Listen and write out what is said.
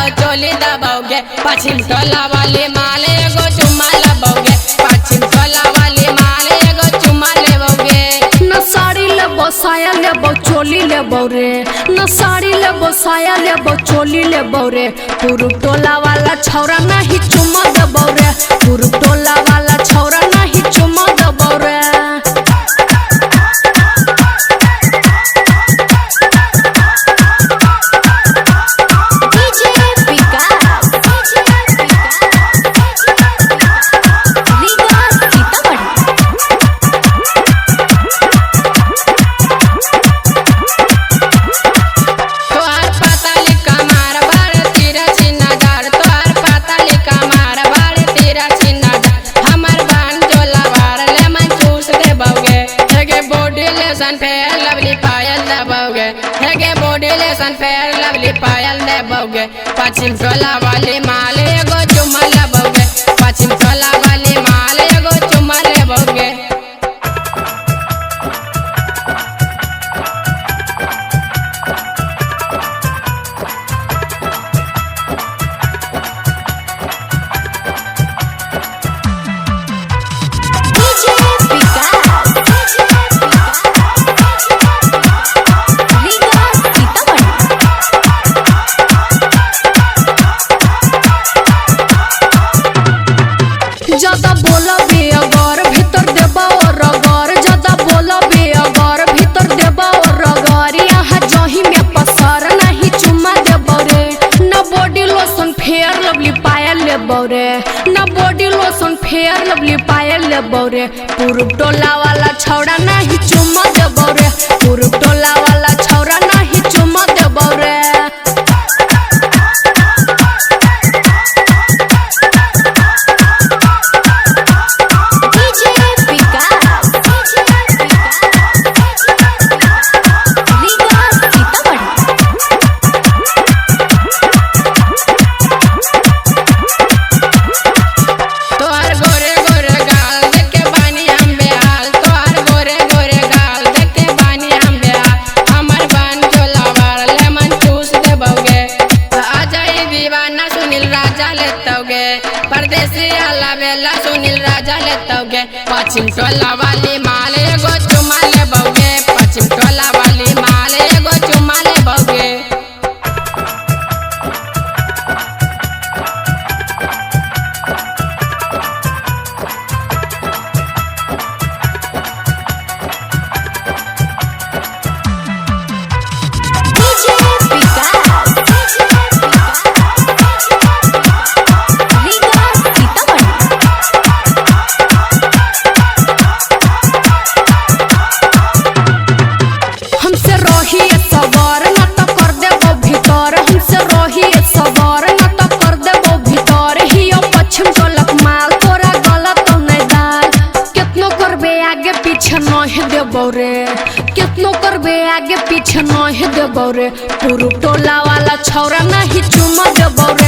एगो चोली दबाओगे, पश्चिम टोला वाली माल एगो चुम्मा लबोगे, पश्चिम टोला वाली माल एगो चुम्मा लेबोगे। न साड़ी लेबो साया लेबो चोली लेबो रे, न साड़ी लेबो साया लेबो चोली लेबो रे। पूर्व टोला वाला छौरा नहीं चुम्मा देबो रे, पूर्व टोला वाला छौरा नहीं चुम्मा देबो रे। फेयर लवली पायल दबाओगे, हेगे बॉडी लेसन फेयर लवली पायल दबाओगे, पश्चिम टोला वाली माल एगो चुम्मा लबोगे, पश्चिम टोला वाली माल एगो चुम्मा लेबोगे। ज्यादा बोला बे अगर भीतर देबा और अगर, ज्यादा बोला बे अगर भीतर देबा और अगर। यहाँ जही में पसार नहीं चुम्मा देबो रे, न बॉडी लोशन फेयर लवली पायल लेबो रे, न बॉडी लोशन फेयर लवली पायल लेबो रे। पूर्व टोला वाला छौरा नहीं चुम्मा देबो रे, पूर्व टोला वाला छौरा नहीं चुम्मा देबो रे। परदेसी आला बेला सुनील राजा लेतोगे, पश्चिम टोला वाली माल एगो चुम्मा लेबोगे, पश्चिम टोला वाली माल एगो चुम्मा लेबोगे। देबो रे कितनो करबे आगे पीछे नहीं देबो रे, पूर्व टोला वाला छौरा नहीं चुम्मा देबो रे।